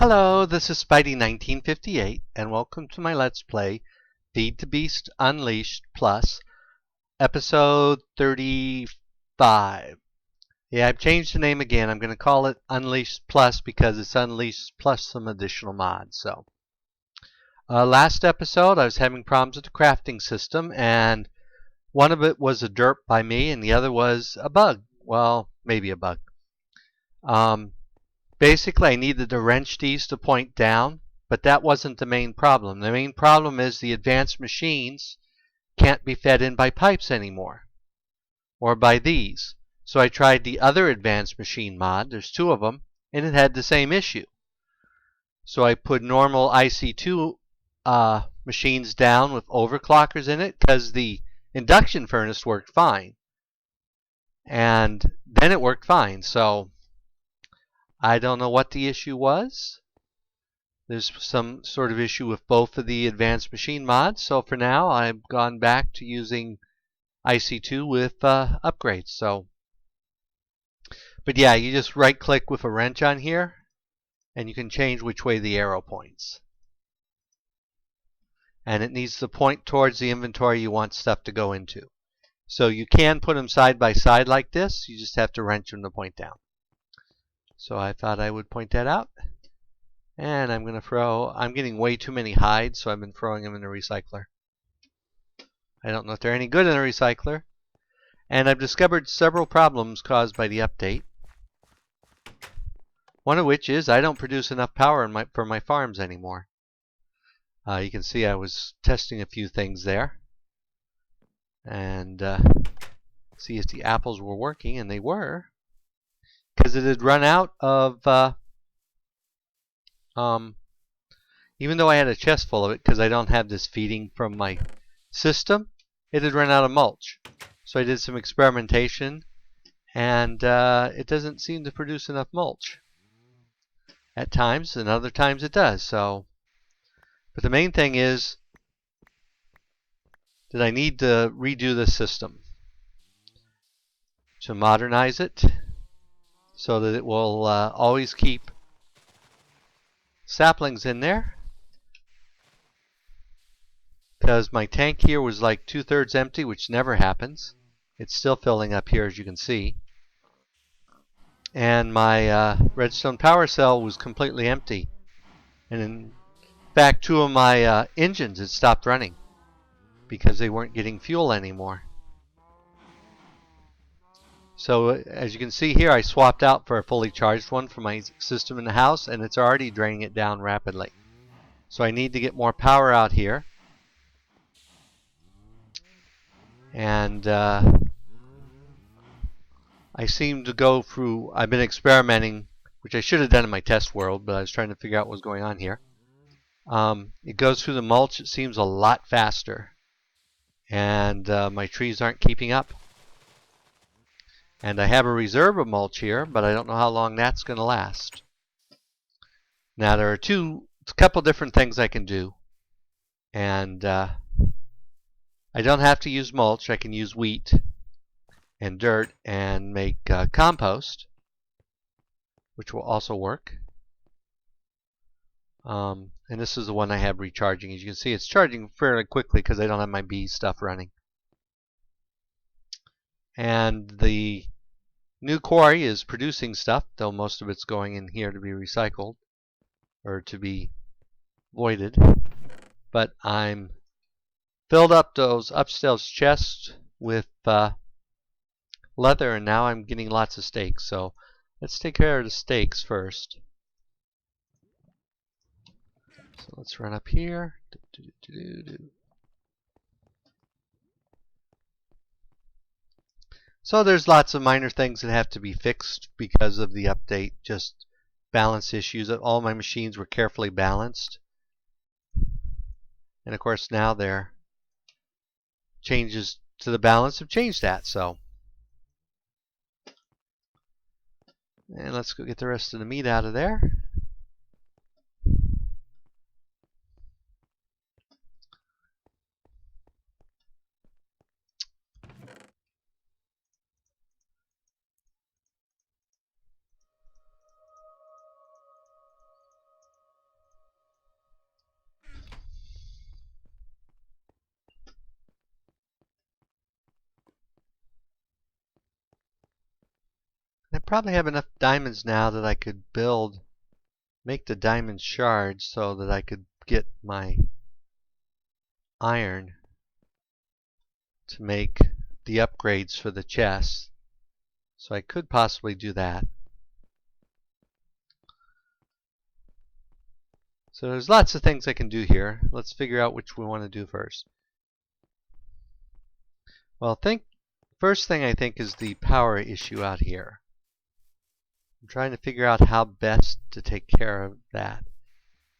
Hello, this is Spidey1958, and welcome to my Let's Play Feed the Beast Unleashed Plus, Episode 35. Yeah, I've changed the name again. I'm going to call it Unleashed Plus because it's Unleashed plus some additional mods. Last episode, I was having problems with the crafting system, and one of it was a derp by me, and the other was a bug. Well, maybe a bug. Basically, I needed to wrench these to point down, but that wasn't the main problem. The main problem is the advanced machines can't be fed in by pipes anymore, or by these. So I tried the other advanced machine mod, there's two of them, and it had the same issue. So I put normal IC2 machines down with overclockers in it, because the induction furnace worked fine. And then it worked fine, so I don't know what the issue was. There's some sort of issue with both of the advanced machine mods. So for now, I've gone back to using IC2 with upgrades. But yeah, you just right click with a wrench on here and you can change which way the arrow points. And it needs to point towards the inventory you want stuff to go into. So you can put them side by side like this. You just have to wrench them to point down. So I thought I would point that out. And I'm getting way too many hides, so I've been throwing them in the recycler. I don't know if they're any good in a recycler. And I've discovered several problems caused by the update. One of which is I don't produce enough power for my farms anymore. You can see I was testing a few things there. And see if the apples were working, and they were. Because it had run out of... even though I had a chest full of it, because I don't have this feeding from my system, it had run out of mulch. So I did some experimentation, and it doesn't seem to produce enough mulch. At times, and other times it does. But the main thing is that I need to redo the system to modernize it so that it will always keep saplings in there. Because my tank here was like 2/3 empty, which never happens. It's still filling up here, as you can see. And my redstone power cell was completely empty. And in fact, two of my engines had stopped running because they weren't getting fuel anymore. So as you can see here, I swapped out for a fully charged one for my system in the house, and it's already draining it down rapidly. So I need to get more power out here. And I seem to go through, I've been experimenting, which I should have done in my test world, but I was trying to figure out what was going on here. It goes through the mulch, it seems a lot faster. And my trees aren't keeping up. And I have a reserve of mulch here, but I don't know how long that's going to last. Now there are a couple different things I can do. And I don't have to use mulch, I can use wheat and dirt and make compost, which will also work. And this is the one I have recharging. As you can see, it's charging fairly quickly because I don't have my bee stuff running. And the new quarry is producing stuff, though most of it's going in here to be recycled or to be voided. But I'm filled up those upstairs chests with leather, and now I'm getting lots of steaks. So let's take care of the steaks first. So let's run up here. So there's lots of minor things that have to be fixed because of the update, just balance issues. All my machines were carefully balanced. And of course now their changes to the balance have changed that. And let's go get the rest of the meat out of there. probably have enough diamonds now that I could make the diamond shards so that I could get my iron to make the upgrades for the chests. So I could possibly do that. So there's lots of things I can do here. Let's figure out which we want to do first. Well, first thing I think is the power issue out here. I'm trying to figure out how best to take care of that.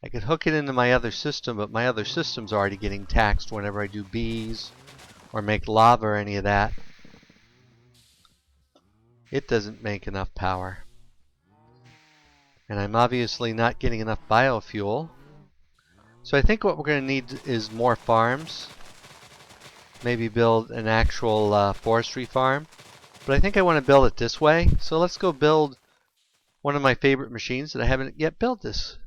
I could hook it into my other system, but my other system's already getting taxed whenever I do bees or make lava or any of that. It doesn't make enough power. And I'm obviously not getting enough biofuel. So I think what we're going to need is more farms. Maybe build an actual forestry farm. But I think I want to build it this way. So let's go build one of my favorite machines that I haven't yet built this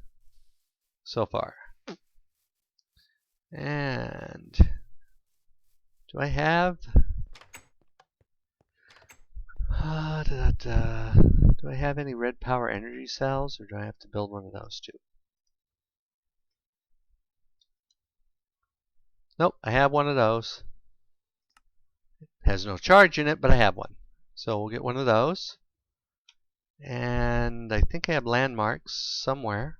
so far. And do I have... do I have any red power energy cells, or do I have to build one of those too? Nope, I have one of those. It has no charge in it, but I have one. So we'll get one of those. And I think I have landmarks somewhere.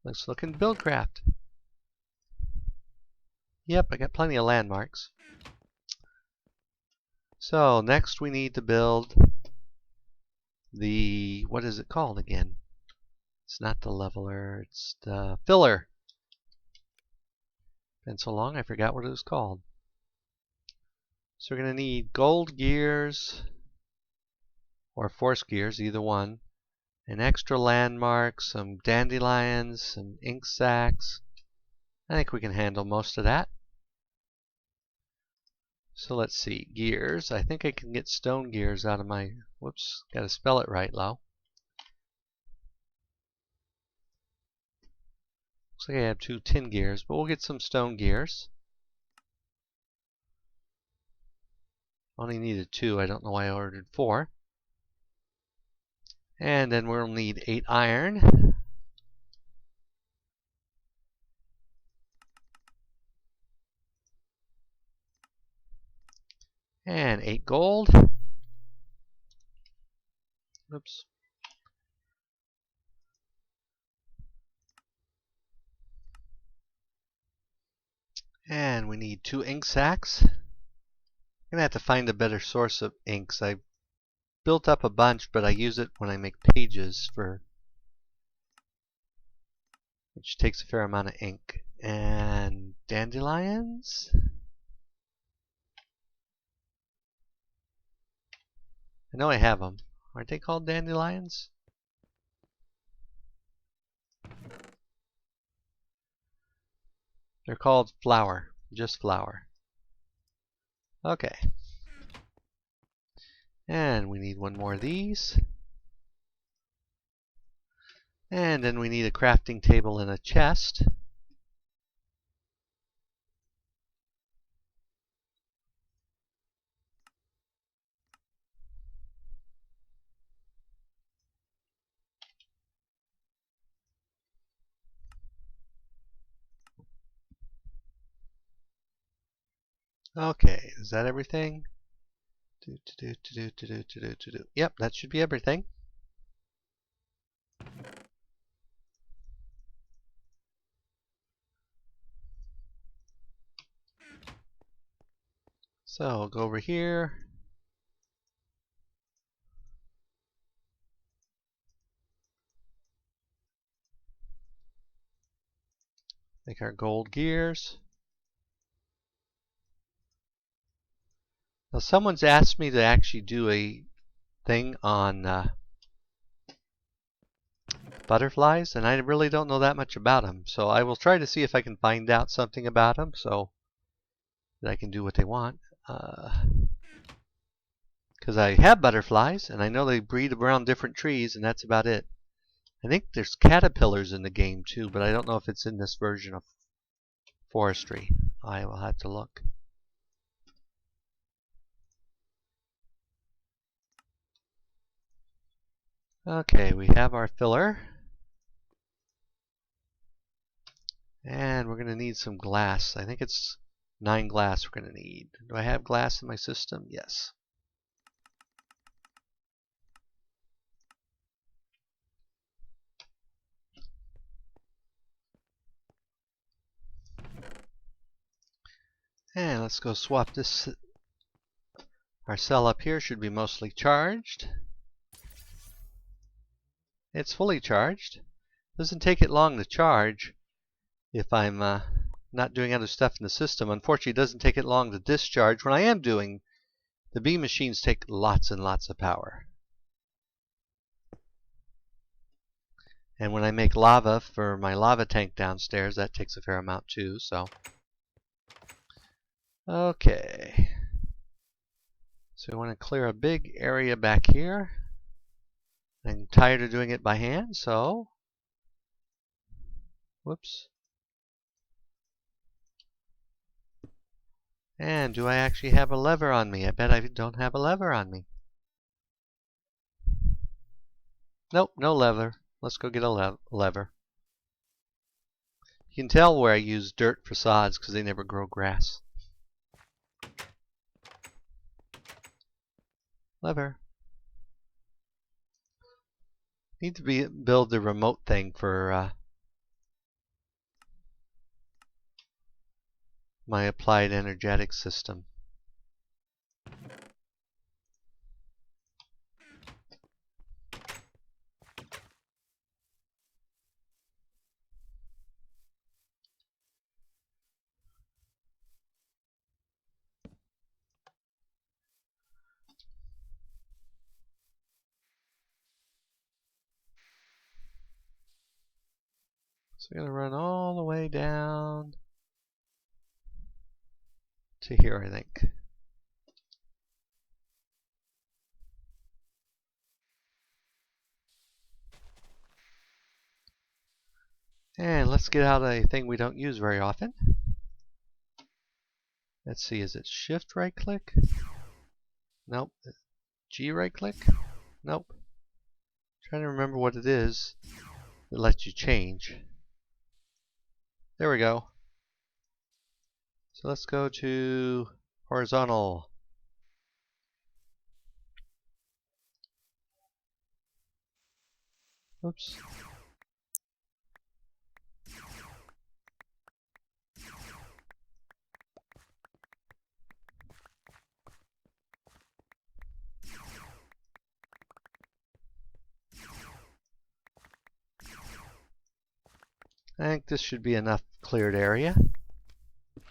Let's look in Buildcraft. Yep, I got plenty of landmarks. So next we need to build the, what is it called again? It's not the leveler, it's the filler. Been so long I forgot what it was called. So we're going to need gold gears or force gears, either one. An extra landmark, some dandelions, some ink sacs. I think we can handle most of that. So let's see, gears. I think I can get stone gears out of my, whoops, got to spell it right, Lo. Looks like I have 2 tin gears, but we'll get some stone gears. Only needed 2, I don't know why I ordered 4. And then we'll need 8 iron. And 8 gold. Oops. And we need 2 ink sacs. I'm going to have to find a better source of inks. I built up a bunch, but I use it when I make pages, which takes a fair amount of ink. And dandelions. I know I have them. Aren't they called dandelions? They're called flower. Just flower. Okay. And we need 1 more of these. And then we need a crafting table and a chest. Okay, is that everything? Yep, that should be everything. So I'll go over here. Make our gold gears. Now someone's asked me to actually do a thing on butterflies, and I really don't know that much about them. So I will try to see if I can find out something about them so that I can do what they want. Because I have butterflies, and I know they breed around different trees, and that's about it. I think there's caterpillars in the game too, but I don't know if it's in this version of forestry. I will have to look. Okay, we have our filler. And we're going to need some glass. I think it's 9 glass we're going to need. Do I have glass in my system? Yes. And let's go swap this. Our cell up here should be mostly charged. It's fully charged. Doesn't take it long to charge if I'm not doing other stuff in the system. Unfortunately, it doesn't take it long to discharge when I am doing. The B machines take lots and lots of power. And when I make lava for my lava tank downstairs, that takes a fair amount too, so. Okay. So we want to clear a big area back here. I'm tired of doing it by hand, so. Whoops. And do I actually have a lever on me? I bet I don't have a lever on me. Nope, no lever. Let's go get a lever. You can tell where I use dirt for sods because they never grow grass. Lever. Need to build the remote thing for my applied energetic system. So I'm going to run all the way down to here, I think. And let's get out a thing we don't use very often. Let's see, is it Shift right click? Nope. G right click? Nope. I'm trying to remember what it is that lets you change. There we go. So let's go to horizontal. Oops. I think this should be enough cleared area.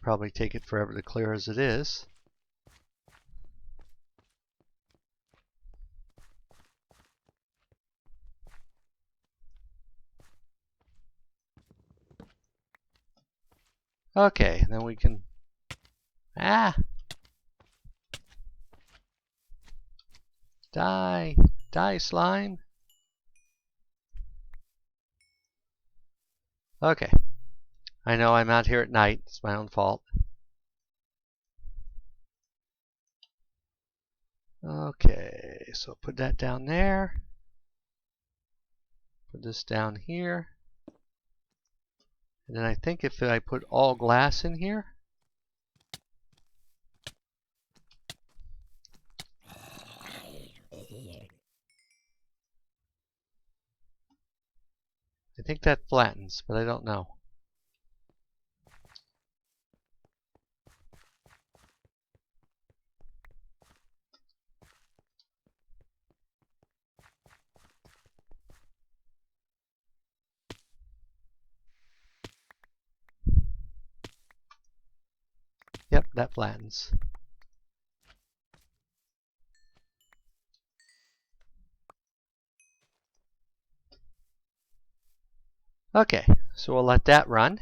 Probably take it forever to clear as it is. Okay, then we can... Die! Die, slime! Okay. I know I'm out here at night. It's my own fault. Okay, so put that down there. Put this down here. And then I think if I put all glass in here, I think that flattens, but I don't know. Yep, that flattens. Okay, so we'll let that run.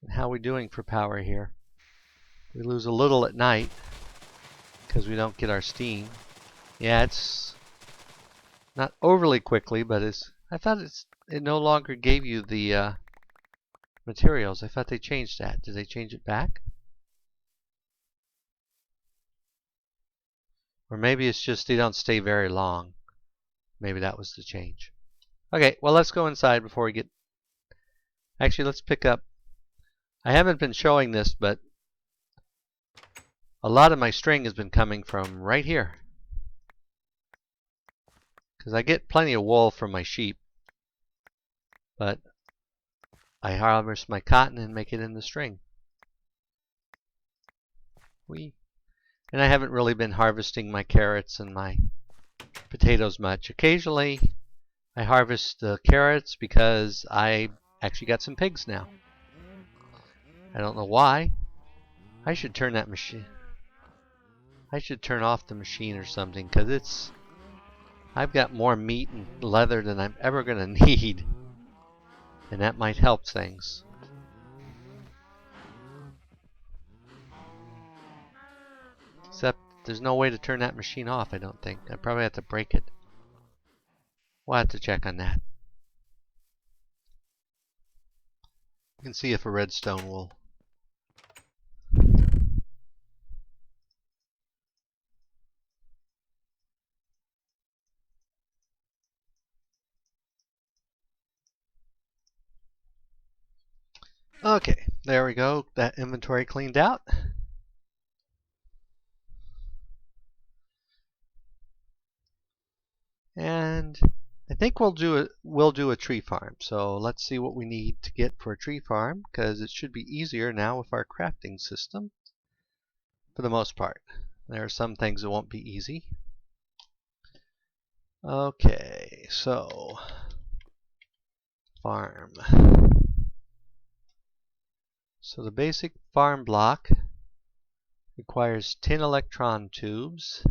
And how are we doing for power here? We lose a little at night because we don't get our steam. Yeah, it's not overly quickly, but I thought it no longer gave you the materials. I thought they changed that. Did they change it back? Or maybe it's just they don't stay very long. Maybe that was the change. Okay, well, let's go inside before we get... Actually, let's pick up... I haven't been showing this, but a lot of my string has been coming from right here. Because I get plenty of wool from my sheep. But I harvest my cotton and make it into string. And I haven't really been harvesting my carrots and my potatoes much. Occasionally, I harvest the carrots because I actually got some pigs now. I don't know why. I should turn that machine. I should turn off the machine or something because I've got more meat and leather than I'm ever going to need. And that might help things. Except there's no way to turn that machine off, I don't think. I probably have to break it. We'll have to check on that. You can see if a redstone will... Okay, there we go. That inventory cleaned out. And I think we'll do a tree farm. So let's see what we need to get for a tree farm, because it should be easier now with our crafting system. For the most part. There are some things that won't be easy. Okay, so farm. So the basic farm block requires tin electron tubes,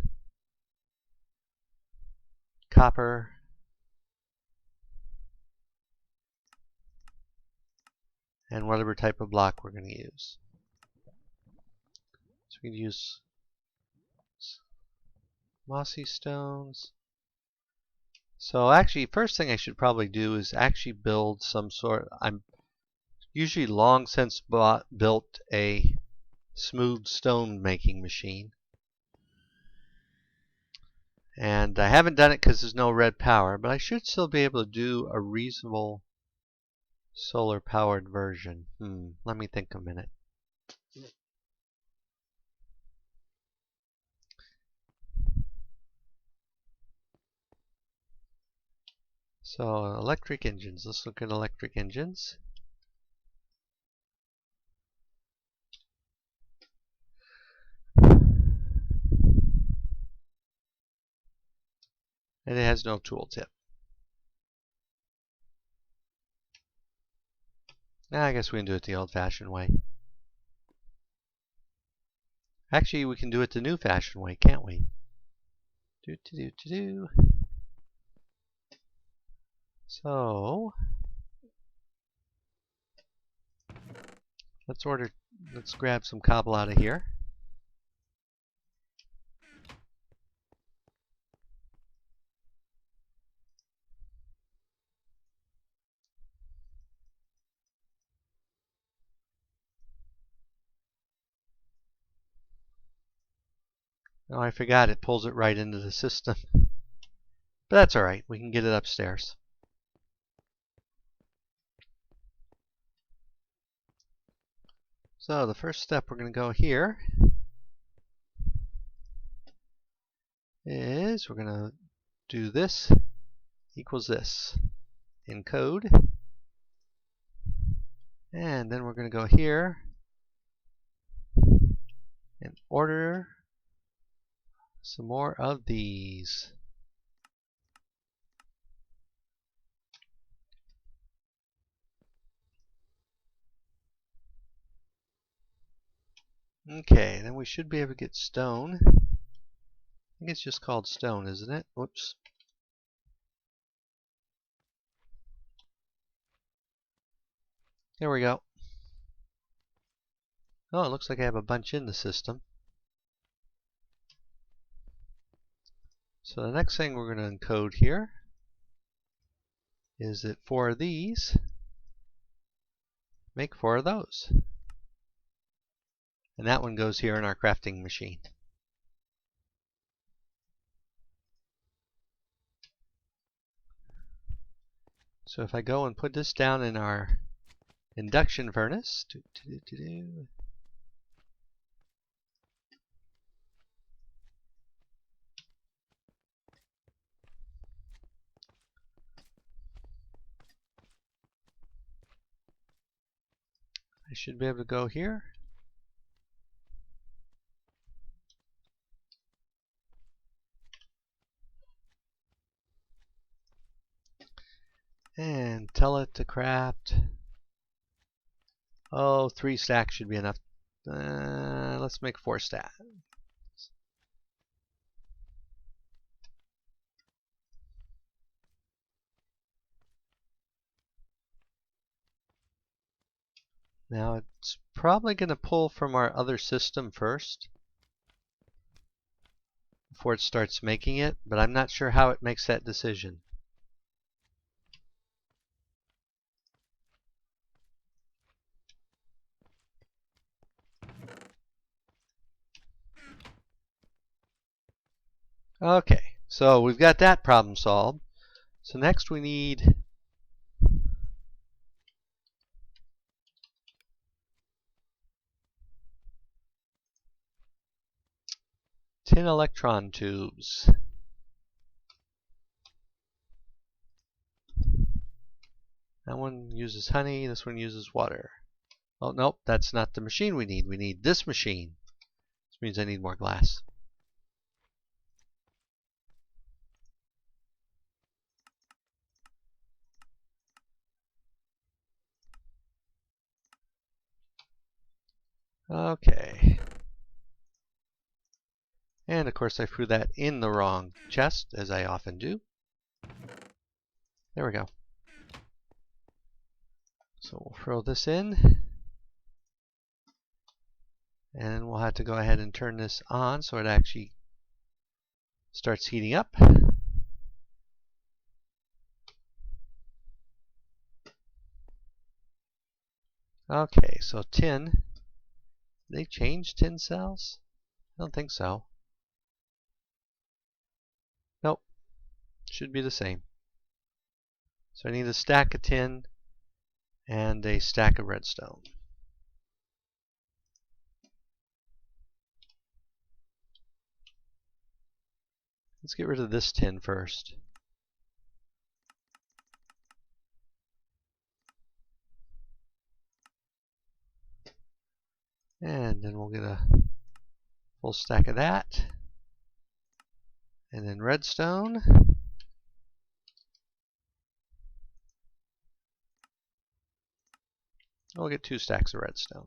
copper, and whatever type of block we're going to use. So we can use mossy stones. So actually, first thing I should probably do is actually build some sort. I'm usually long since built a smooth stone making machine. And I haven't done it because there's no red power, but I should still be able to do a reasonable solar powered version. Let me think a minute. So electric engines. Let's look at electric engines. And it has no tooltip. Now I guess we can do it the old-fashioned way. Actually, we can do it the new-fashioned way, can't we? So let's grab some cobble out of here. Oh, I forgot it pulls it right into the system. But that's alright, we can get it upstairs. So the first step we're going to go here is we're going to do this equals this in code. And then we're going to go here and order some more of these. Okay, then we should be able to get stone. I think it's just called stone, isn't it? Whoops. There we go. Oh, it looks like I have a bunch in the system. So the next thing we're going to encode here is that 4 of these make 4 of those. And that one goes here in our crafting machine. So if I go and put this down in our induction furnace, I should be able to go here. And tell it to craft. Oh, 3 stacks should be enough. Let's make 4 stacks. Now it's probably going to pull from our other system first before it starts making it, but I'm not sure how it makes that decision. Okay, so we've got that problem solved. So next we need tin electron tubes. That one uses honey, this one uses water. Oh, nope, that's not the machine we need. We need this machine. This means I need more glass. Okay. And of course I threw that in the wrong chest, as I often do. There we go. So we'll throw this in. And we'll have to go ahead and turn this on so it actually starts heating up. Okay, so tin. They changed tin cells? I don't think so. Nope. Should be the same. So I need a stack of tin and a stack of redstone. Let's get rid of this tin first. And then we'll get a full stack of that. And then redstone. We'll get 2 stacks of redstone.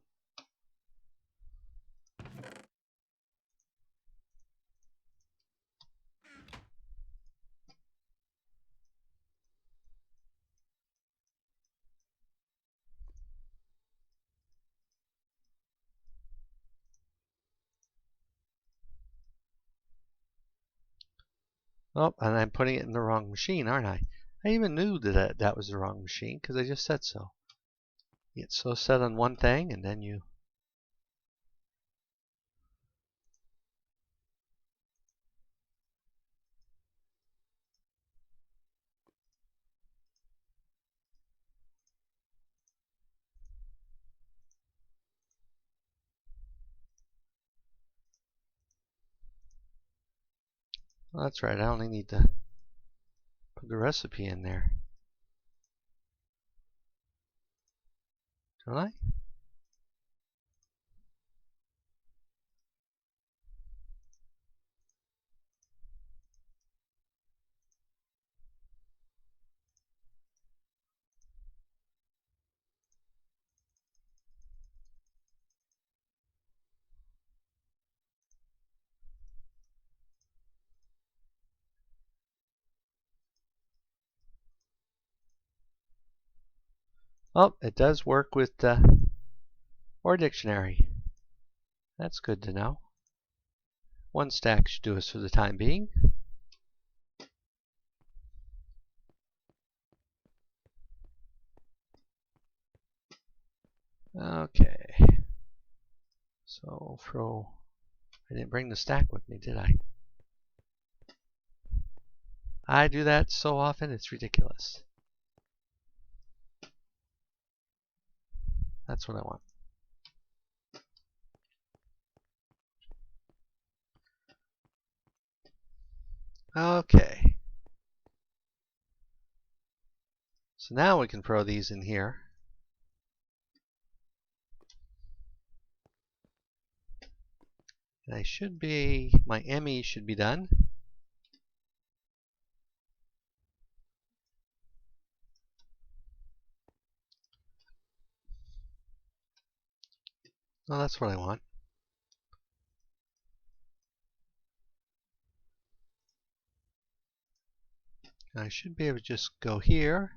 Oh, and I'm putting it in the wrong machine, aren't I? I even knew that that was the wrong machine because I just said so. You get so set on one thing and then you... Well, that's right, I only need to put the recipe in there. Don't I? Oh, it does work with the OR dictionary. That's good to know. 1 stack should do us for the time being. Okay. So throw... I didn't bring the stack with me, did I? I do that so often, it's ridiculous. That's what I want. Okay. So now we can throw these in here. And my ME should be done. Well, that's what I want. I should be able to just go here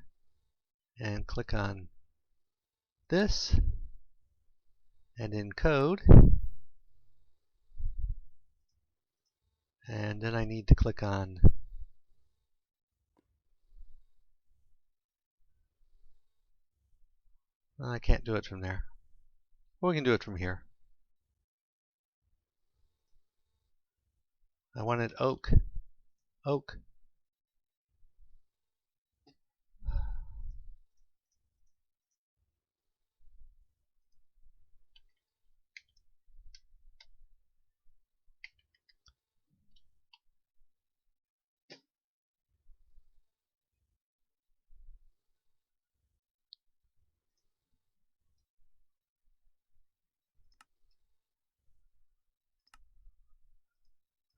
and click on this and encode. And then I need to click on I can't do it from there. Well, we can do it from here. I wanted oak. Oak.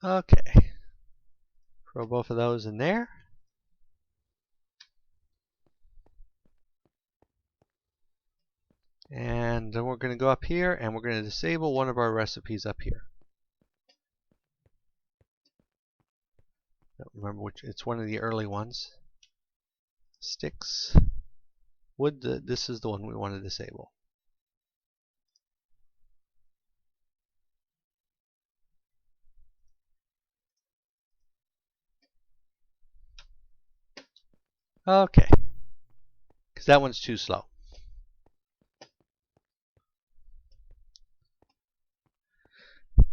Okay. Throw both of those in there. And then we're going to go up here and we're going to disable one of our recipes up here. Don't remember which, it's one of the early ones. Sticks. Wood, this is the one we want to disable. Okay. Because that one's too slow.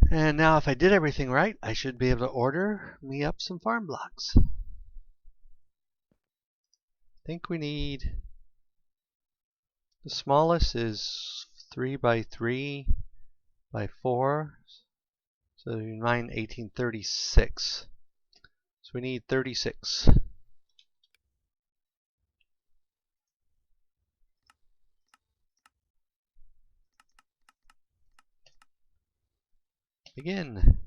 And now if I did everything right, I should be able to order me up some farm blocks. I think we need, the smallest is 3 by 3 by 4. So in mine 1836. So we need 36. Begin.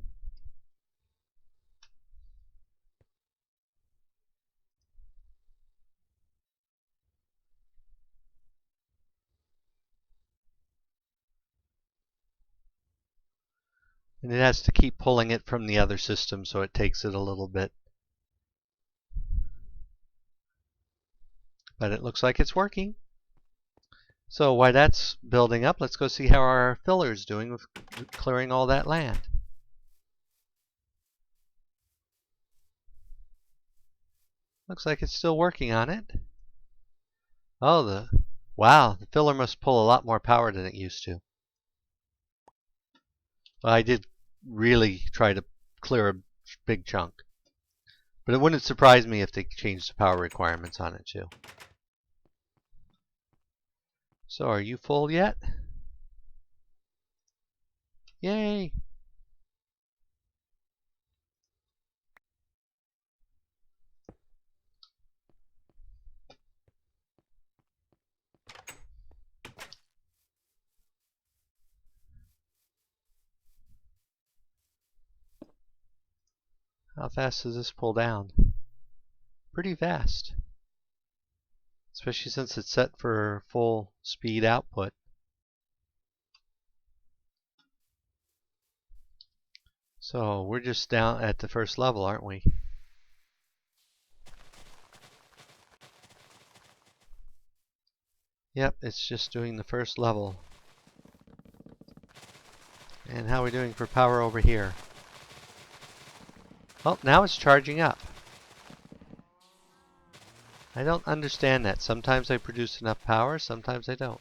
And it has to keep pulling it from the other system, so it takes it a little bit. But it looks like it's working. So while that's building up, let's go see how our filler is doing with clearing all that land. Looks like it's still working on it. Oh, wow, the filler must pull a lot more power than it used to. Well, I did really try to clear a big chunk. But it wouldn't surprise me if they changed the power requirements on it too. So are you full yet? Yay! How fast does this pull down? Pretty fast. Especially since it's set for full speed output. So we're just down at the first level, aren't we? Yep, it's just doing the first level. And how are we doing for power over here? Oh, now it's charging up. I don't understand that. Sometimes I produce enough power, sometimes I don't.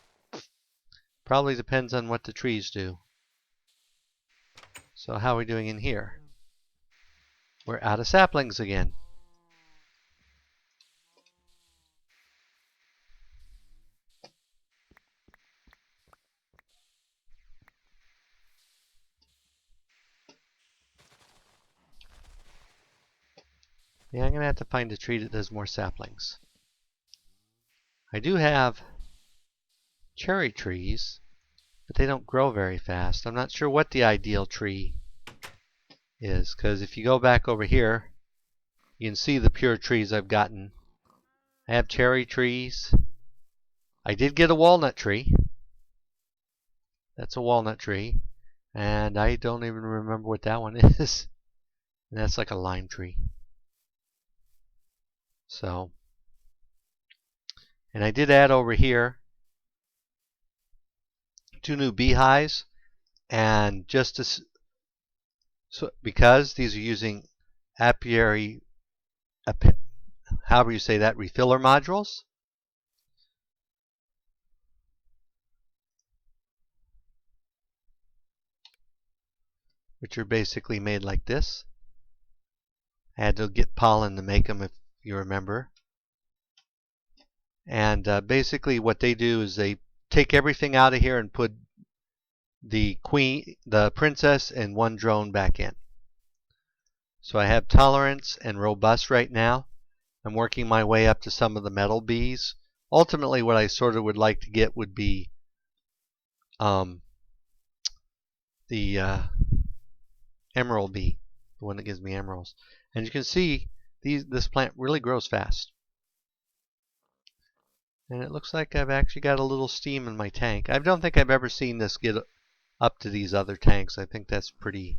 Probably depends on what the trees do. So how are we doing in here? We're out of saplings again. Yeah, I'm going to have to find a tree that does more saplings. I do have cherry trees, but they don't grow very fast. I'm not sure what the ideal tree is, because if you go back over here, you can see the pure trees I've gotten. I have cherry trees. I did get a walnut tree. That's a walnut tree. And I don't even remember what that one is. And that's like a lime tree. So, and I did add over here 2 new beehives. And just to, so because these are using apiary, however you say that, refiller modules. Which are basically made like this. I had to get pollen to make them, if you remember. And basically what they do is they take everything out of here and put the princess, and 1 drone back in. So I have tolerance and robust right now. I'm working my way up to some of the metal bees. Ultimately, what I sort of would like to get would be the emerald bee, the one that gives me emeralds. And you can see this plant really grows fast. And it looks like I've actually got a little steam in my tank. I don't think I've ever seen this get up to these other tanks. I think that's pretty.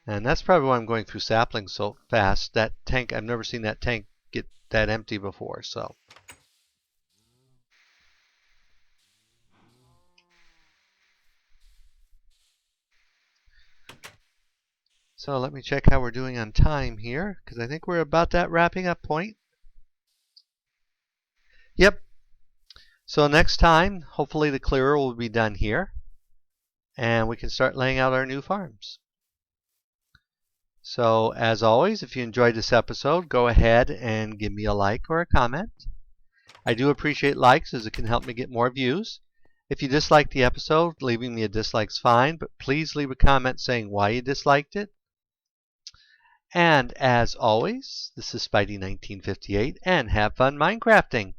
And that's probably why I'm going through saplings so fast. That tank, I've never seen that tank get that empty before. So let me check how we're doing on time here, because I think we're about that wrapping up point. Yep. So next time, hopefully the clearer will be done here, and we can start laying out our new farms. So as always, if you enjoyed this episode, go ahead and give me a like or a comment. I do appreciate likes, as it can help me get more views. If you disliked the episode, leaving me a dislike's fine, but please leave a comment saying why you disliked it. And as always, this is Spidey1958, and have fun Minecrafting!